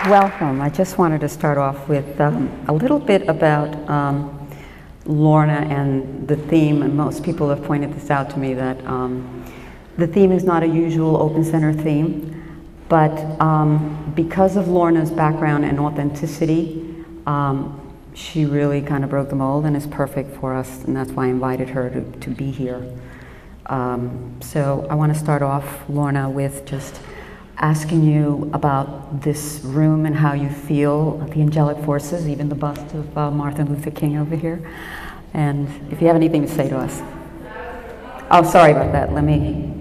Welcome. I just wanted to start off with a little bit about Lorna and the theme, and most people have pointed this out to me, that the theme is not a usual open center theme, but because of Lorna's background and authenticity, she really kind of broke the mold and is perfect for us, and that's why I invited her to be here. So I want to start off, Lorna, with just asking you about this room and how you feel the angelic forces, even the bust of Martin Luther King over here. And if you have anything to say to us. Oh, sorry about that. Let me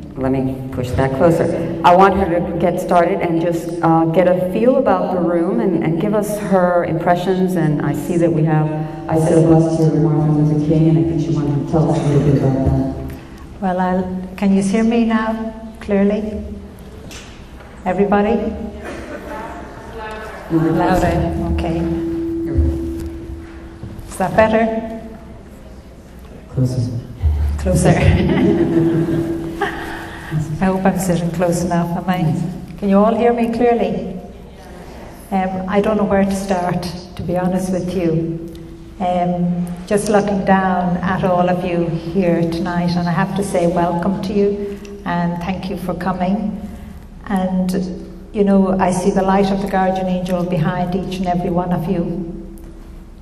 push that closer. I want her to get started and just get a feel about the room and give us her impressions. And I see that we have, I said a bust here of Martin Luther King, and I think she wanted to tell us a little bit about that. Well, can you hear me now clearly? Everybody? Louder, okay. Is that better? Closer. Closer. I hope I'm sitting close enough, am I? Can you all hear me clearly? I don't know where to start, to be honest with you. Just looking down at all of you here tonight, and I have to say welcome to you, and thank you for coming. And, you know, I see the light of the guardian angel behind each and every one of you.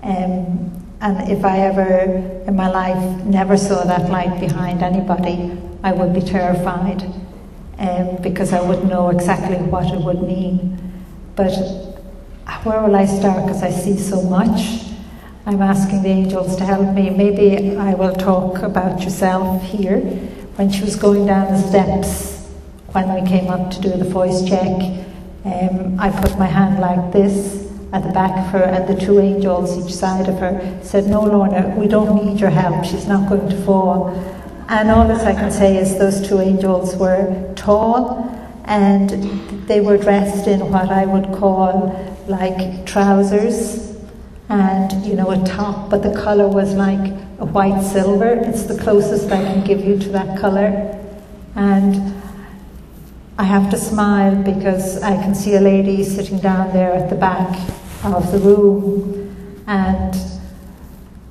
And if I ever, in my life, never saw that light behind anybody, I would be terrified, because I wouldn't know exactly what it would mean. But where will I start? Because I see so much. I'm asking the angels to help me. Maybe I will talk about yourself here. When she was going down the steps, when we came up to do the voice check, I put my hand like this at the back of her, and the two angels each side of her said, "No, Lorna, we don't need your help, she's not going to fall." And all that I can say is those two angels were tall, and they were dressed in what I would call like trousers and, you know, a top, but the colour was like a white silver. It's the closest I can give you to that colour. And I have to smile because I can see a lady sitting down there at the back of the room, and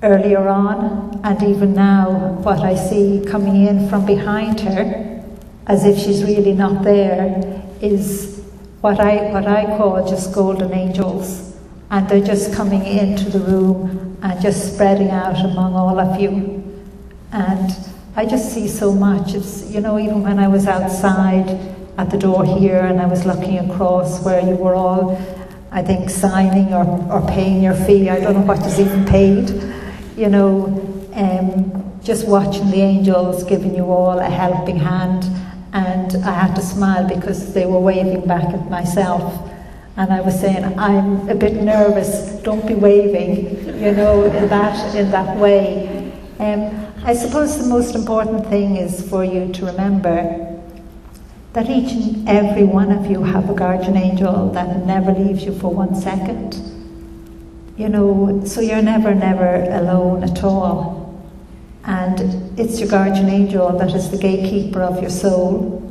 earlier on, and even now, what I see coming in from behind her, as if she's really not there, is what I call just golden angels, and they're just coming into the room and just spreading out among all of you. And I just see so much. It's, you know, even when I was outside at the door here and I was looking across where you were all, I think, signing or paying your fee, I don't know what is even paid, you know, just watching the angels giving you all a helping hand. And I had to smile because they were waving back at myself. And I was saying, I'm a bit nervous, don't be waving, you know, in that way. I suppose the most important thing is for you to remember that each and every one of you have a guardian angel that never leaves you for 1 second. You know, so you're never alone at all. And it's your guardian angel that is the gatekeeper of your soul.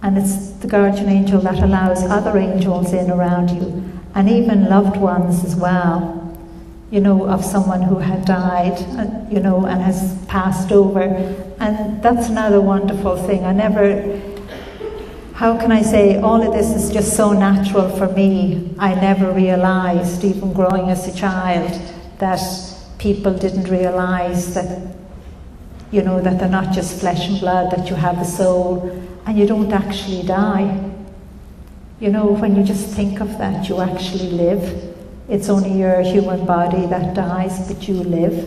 And it's the guardian angel that allows other angels in around you, and even loved ones as well, you know, of someone who had died, you know, and has passed over. And that's another wonderful thing. How can I say, all of this is just so natural for me. I never realised, even growing as a child, that people didn't realise that, you know, that they're not just flesh and blood, that you have a soul, and you don't actually die. You know, when you just think of that, you actually live. It's only your human body that dies, but you live.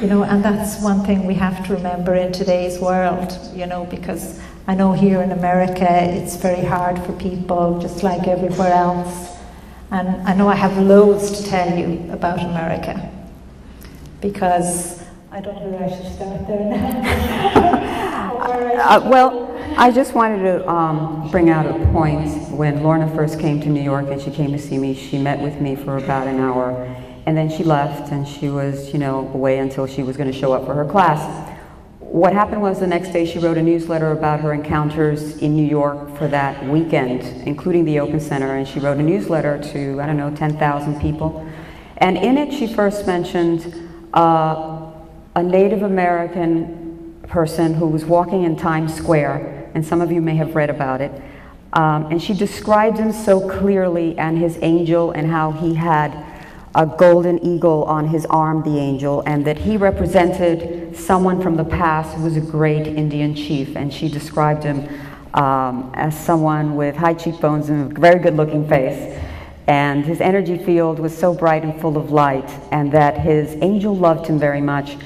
You know, and that's one thing we have to remember in today's world, you know, because I know here in America it's very hard for people, just like everywhere else. And I know I have loads to tell you about America, because I don't know where I should start there now. Well, I just wanted to bring out a point. When Lorna first came to New York and she came to see me, she met with me for about an hour, and then she left, and she was, you know, away until she was going to show up for her class. what happened was the next day she wrote a newsletter about her encounters in New York for that weekend, including the Open Center, and she wrote a newsletter to, I don't know, 10,000 people. And in it she first mentioned a Native American person who was walking in Times Square, and some of you may have read about it. And she described him so clearly, and his angel, and how he had a golden eagle on his arm, the angel, and that he represented someone from the past who was a great Indian chief. And she described him as someone with high cheekbones and a very good-looking face. And his energy field was so bright and full of light, and that his angel loved him very much.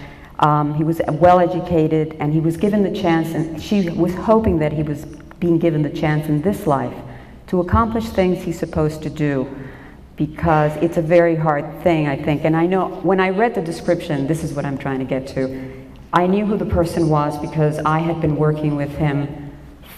He was well-educated, and he was given the chance, and she was hoping that he was being given the chance in this life to accomplish things he's supposed to do, because it's a very hard thing, I think. And I know, when I read the description, this is what I'm trying to get to, I knew who the person was because I had been working with him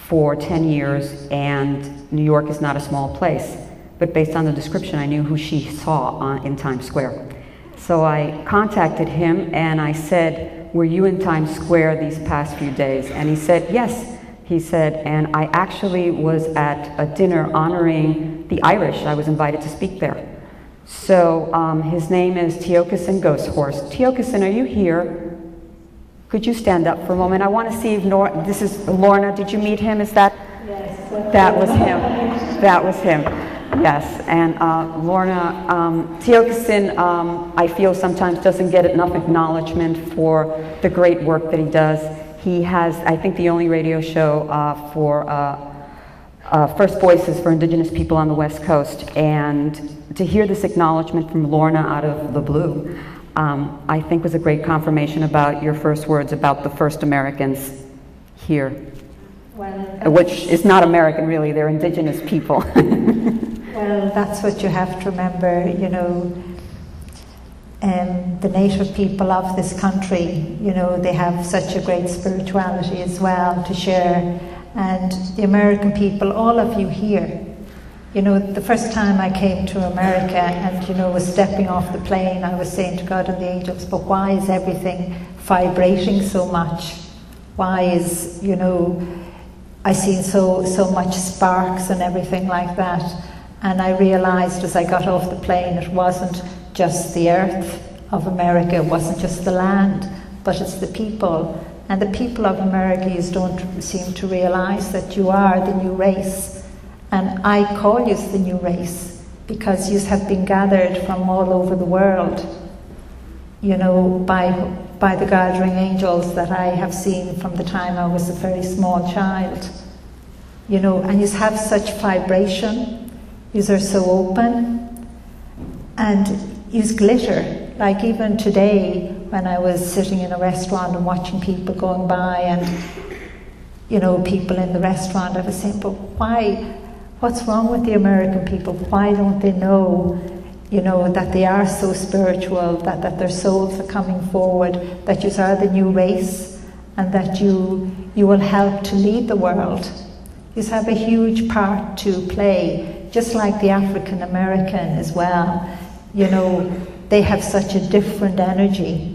for 10 years, and New York is not a small place. But based on the description, I knew who she saw in Times Square. So I contacted him and I said, were you in Times Square these past few days? And he said, yes. He said, and I actually was at a dinner honoring the Irish. I was invited to speak there. So his name is Tiokasin Ghosthorse. Tiokasin, are you here? Could you stand up for a moment? I want to see if this is Lorna. Did you meet him? Is that? Yes. That was him. That was him. Yes. And Lorna, Tiokasin, I feel sometimes doesn't get enough acknowledgement for the great work that he does. He has, I think, the only radio show for First Voices for Indigenous people on the West Coast. And to hear this acknowledgement from Lorna out of the blue, I think was a great confirmation about your first words about the first Americans here. Well, which is not American, really. They're Indigenous people. Well, that's what you have to remember, you know. The native people of this country, you know, they have such a great spirituality as well to share. And the American people, all of you here, you know, the first time I came to America and, you know, was stepping off the plane, I was saying to God and the angels, but why is everything vibrating so much? Why is, you know, I seen so much sparks and everything like that. And I realized as I got off the plane, it wasn't just the earth of America, it wasn't just the land, but it's the people. And the people of America, you don't seem to realize that you are the new race. And I call you the new race because you have been gathered from all over the world, you know, by the gathering angels that I have seen from the time I was a very small child. You know, and you have such vibration, you are so open, and you glitter. Like even today, when I was sitting in a restaurant and watching people going by, and, you know, people in the restaurant, I was saying, but why, what's wrong with the American people? Why don't they know, you know, that they are so spiritual, that their souls are coming forward, that you are the new race, and that you will help to lead the world. You have a huge part to play, just like the African American as well. You know, they have such a different energy.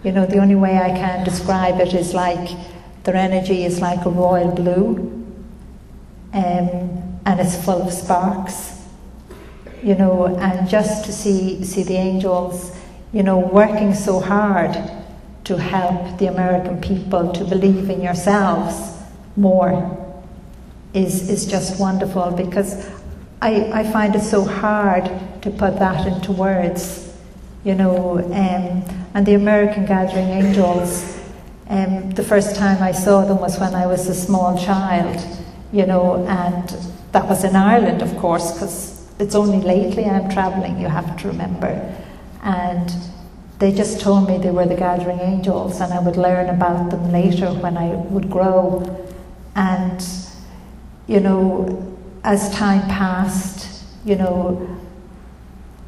You know, the only way I can describe it is like their energy is like a royal blue, and it's full of sparks. You know, and just to see the angels, you know, working so hard to help the American people to believe in yourselves more is just wonderful, because I find it so hard to put that into words, you know. And the American Gathering Angels, the first time I saw them was when I was a small child, you know, and that was in Ireland, of course, because it's only lately I'm travelling, you have to remember. And they just told me they were the Gathering Angels, and I would learn about them later when I would grow. And, you know, as time passed, you know,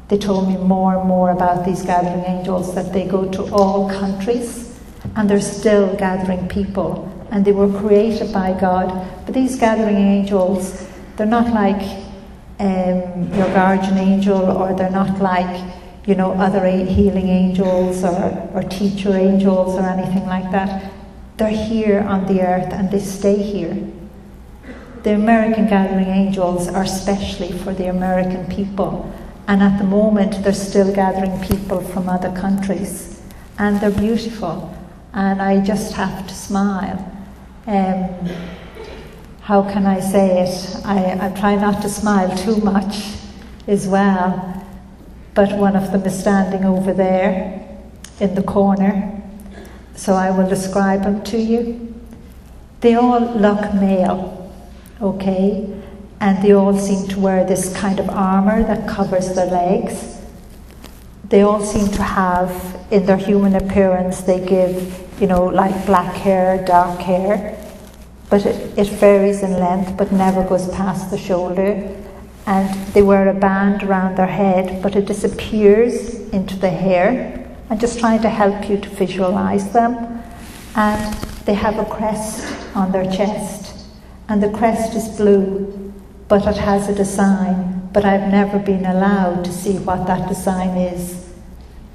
they told me more and more about these gathering angels, that they go to all countries and they're still gathering people, and they were created by God. But these gathering angels, they're not like your guardian angel, or they're not like, you know, other healing angels or teacher angels or anything like that. they're here on the earth and they stay here. The American Gathering Angels are specially for the American people, and at the moment they're still gathering people from other countries, and they're beautiful, and I just have to smile. How can I say it? I try not to smile too much as well, but one of them is standing over there in the corner, so I will describe them to you. They all look male, okay, and they all seem to wear this kind of armour that covers their legs. They all seem to have, in their human appearance, they give, like black hair, dark hair, but it varies in length but never goes past the shoulder. And they wear a band around their head, but it disappears into the hair. I'm just trying to help you to visualize them. And they have a crest on their chest, and the crest is blue, but it has a design, but I've never been allowed to see what that design is.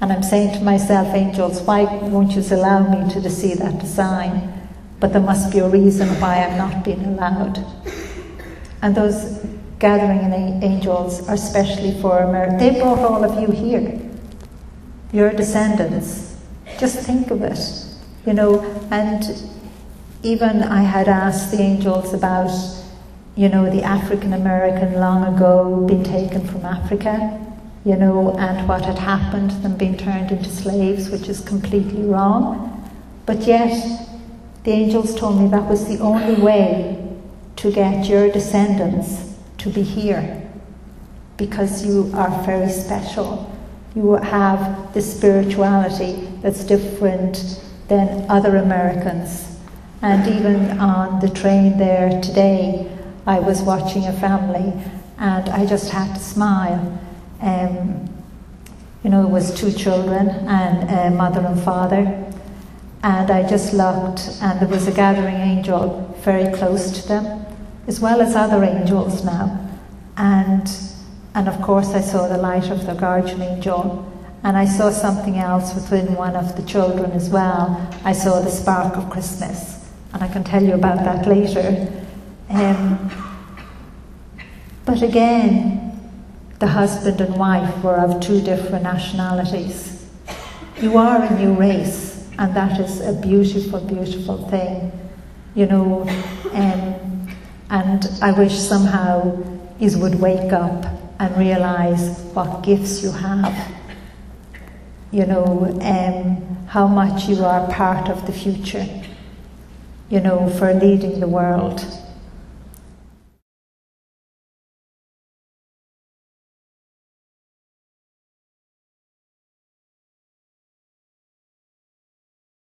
And I'm saying to myself, angels, why won't you allow me to see that design? But there must be a reason why I'm not being allowed. And those gathering angels are specially for America. They brought all of you here, your descendants. Just think of it, and even I had asked the angels about, the African American long ago being taken from Africa, and what had happened, them being turned into slaves, which is completely wrong. But yet, the angels told me that was the only way to get your descendants to be here, because you are very special. You have this spirituality that's different than other Americans. And even on the train there today, I was watching a family and I just had to smile. It was 2 children and a mother and father. And I just looked, and there was a gathering angel very close to them, as well as other angels now. And of course I saw the light of the guardian angel, and I saw something else within one of the children as well. I saw the spark of Christmas, and I can tell you about that later. But again, the husband and wife were of 2 different nationalities. You are a new race. And that is a beautiful, beautiful thing, and I wish somehow you would wake up and realise what gifts you have, how much you are part of the future, for leading the world.